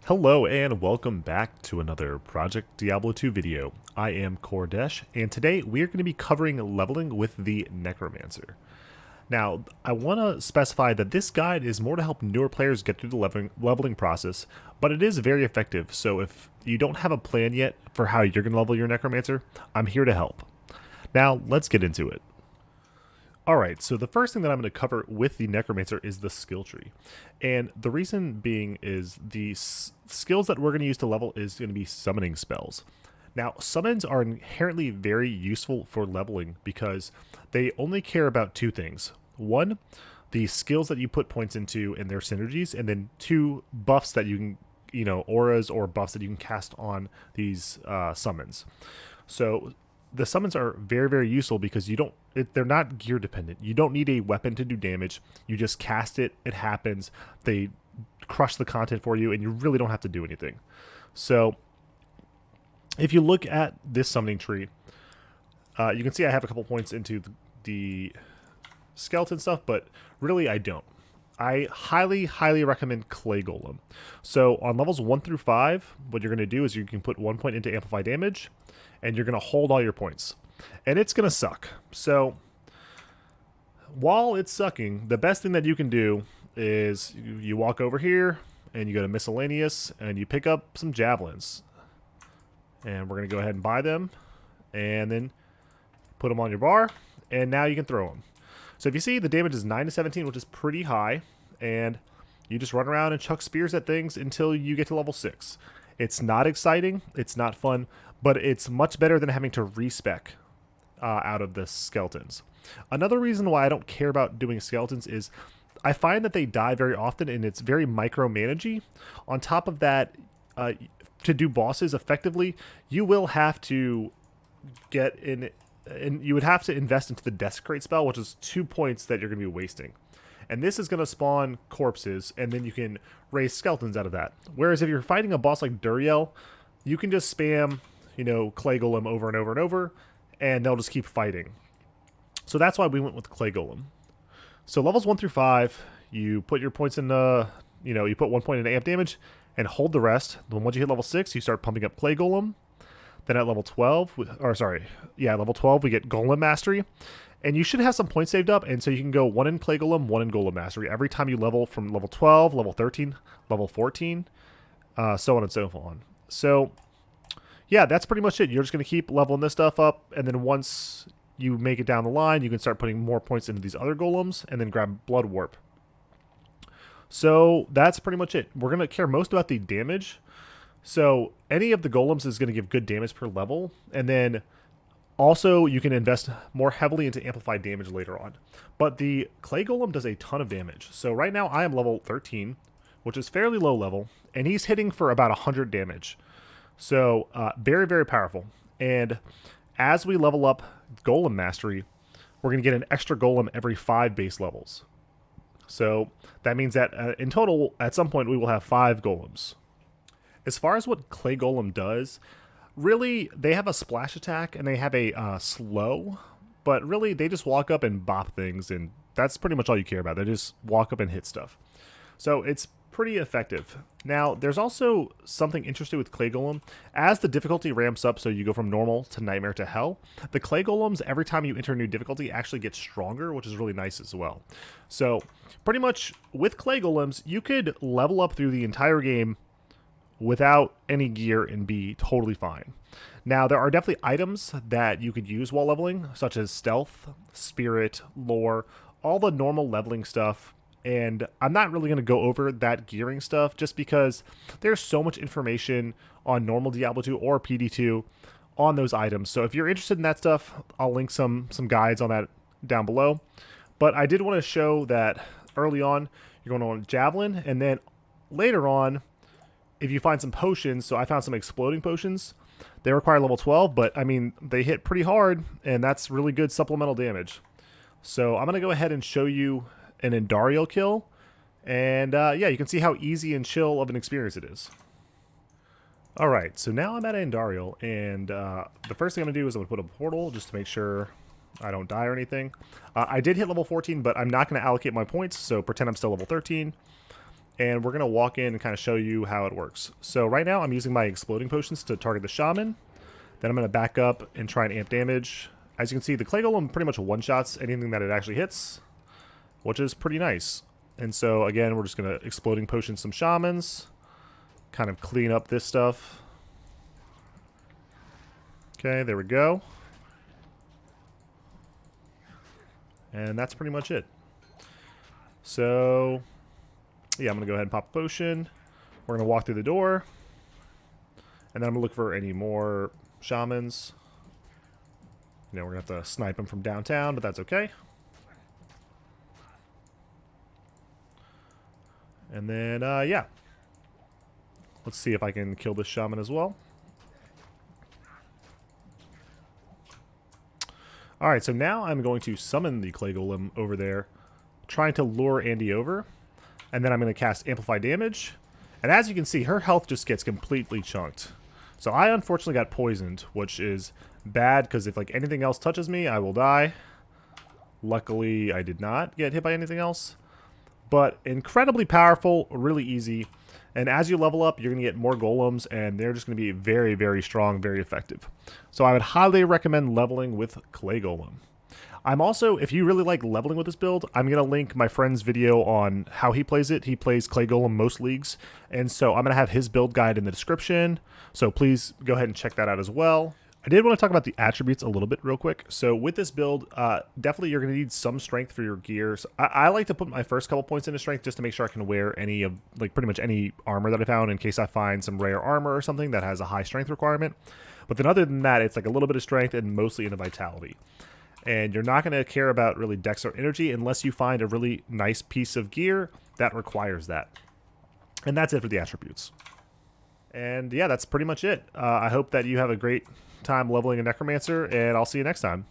Hello and welcome back to another Project Diablo 2 video. I am Kordesh, and today we are going to be covering leveling with the Necromancer. Now, I want to specify that this guide is more to help newer players get through the leveling process, but it is very effective, so if you don't have a plan yet for how you're going to level your Necromancer, I'm here to help. Now, let's get into it. Alright, so the first thing that I'm going to cover with the Necromancer is the skill tree. And the reason being is the skills that we're going to use to level is going to be summoning spells. Now, summons are inherently very useful for leveling because they only care about two things. One, the skills that you put points into and their synergies, and then two, buffs that you can, auras or buffs that you can cast on these summons. So the summons are very, very useful because they're not gear dependent. You don't need a weapon to do damage. You just cast it, it happens, they crush the content for you, and you really don't have to do anything. So if you look at this summoning tree, you can see I have a couple points into the skeleton stuff, but really I don't. I highly recommend Clay Golem. So on levels 1 through 5, what you're going to do is you can put 1 point into amplify damage, and you're going to hold all your points. And it's going to suck. So while it's sucking, the best thing that you can do is you walk over here, and you go to miscellaneous, and you pick up some javelins. And we're going to go ahead and buy them, and then put them on your bar, and now you can throw them. So if you see, the damage is 9 to 17, which is pretty high, and you just run around and chuck spears at things until you get to level 6. It's not exciting, it's not fun, but it's much better than having to respec out of the skeletons. Another reason why I don't care about doing skeletons is I find that they die very often, and it's very micromanagey. On top of that, to do bosses effectively, you will have to get in, and you would have to invest into the Desecrate spell, which is 2 points that you're going to be wasting. And this is going to spawn corpses, and then you can raise skeletons out of that. Whereas if you're fighting a boss like Andariel, you can just spam, Clay Golem over and over and over, and they'll just keep fighting. So that's why we went with Clay Golem. So levels 1 through 5, you put your points in, you put 1 point into amp damage, and hold the rest. Then once you hit level 6, you start pumping up Clay Golem. Then at level 12, level 12, we get Golem Mastery. And you should have some points saved up, and so you can go 1 in Clay Golem, 1 in Golem Mastery every time you level from level 12, level 13, level 14, so on and so on. So, yeah, that's pretty much it. You're just going to keep leveling this stuff up, and then once you make it down the line, you can start putting more points into these other golems, and then grab Blood Warp. So that's pretty much it. We're going to care most about the damage. So any of the golems is going to give good damage per level, and then also you can invest more heavily into amplified damage later on. But the Clay Golem does a ton of damage. So right now I am level 13, which is fairly low level, and he's hitting for about 100 damage. So very, very powerful. And as we level up Golem Mastery, we're going to get an extra golem every 5 base levels. So that means that in total, at some point, we will have 5 golems. As far as what Clay Golem does, really, they have a splash attack and they have a slow, but really, they just walk up and bop things, and that's pretty much all you care about. They just walk up and hit stuff. So it's pretty effective. Now, there's also something interesting with Clay Golem. As the difficulty ramps up, so you go from normal to nightmare to hell, the Clay Golems, every time you enter a new difficulty, actually get stronger, which is really nice as well. So pretty much with Clay Golems, you could level up through the entire game without any gear and be totally fine. Now, there are definitely items that you could use while leveling, such as stealth, spirit, lore, all the normal leveling stuff. And I'm not really going to go over that gearing stuff just because there's so much information on normal Diablo 2 or PD2 on those items. So if you're interested in that stuff, I'll link some guides on that down below. But I did want to show that early on, you're going on Javelin, and then later on, if you find some potions, so I found some exploding potions. They require level 12, but I mean, they hit pretty hard, and that's really good supplemental damage. So I'm going to go ahead and show you an Andariel kill, and yeah, you can see how easy and chill of an experience it is. Alright, so now I'm at Andariel, and the first thing I'm going to do is I'm going to put a portal just to make sure I don't die or anything. I did hit level 14, but I'm not going to allocate my points, so pretend I'm still level 13. and we're going to walk in and kind of show you how it works. So right now I'm using my exploding potions to target the shaman. Then I'm going to back up and try and amp damage. As you can see, the clay golem pretty much one-shots anything that it actually hits, which is pretty nice. And so again, we're just going to exploding potion some shamans, kind of clean up this stuff. Okay, there we go. And that's pretty much it. So yeah, I'm going to go ahead and pop a potion. We're going to walk through the door. And then I'm going to look for any more shamans. You know, we're going to have to snipe them from downtown, but that's okay. And then, yeah. Let's see if I can kill this shaman as well. Alright, so now I'm going to summon the clay golem over there, trying to lure Andy over. And then I'm going to cast Amplify Damage. And as you can see, her health just gets completely chunked. So I unfortunately got poisoned, which is bad because if like anything else touches me, I will die. Luckily, I did not get hit by anything else. But incredibly powerful, really easy. And as you level up, you're going to get more golems, and they're just going to be very, very strong, very effective. So I would highly recommend leveling with Clay Golem. I'm also, if you really like leveling with this build, I'm going to link my friend's video on how he plays it. He plays Clay Golem most leagues, and so I'm going to have his build guide in the description. So please go ahead and check that out as well. I did want to talk about the attributes a little bit real quick. So with this build, definitely you're going to need some strength for your gears. I like to put my first couple points into strength just to make sure I can wear any of, like pretty much any armor that I found in case I find some rare armor or something that has a high strength requirement. But then other than that, it's like a little bit of strength and mostly into vitality. And you're not going to care about really dex or energy unless you find a really nice piece of gear that requires that. And that's it for the attributes. And yeah, that's pretty much it. I hope that you have a great time leveling a Necromancer, and I'll see you next time.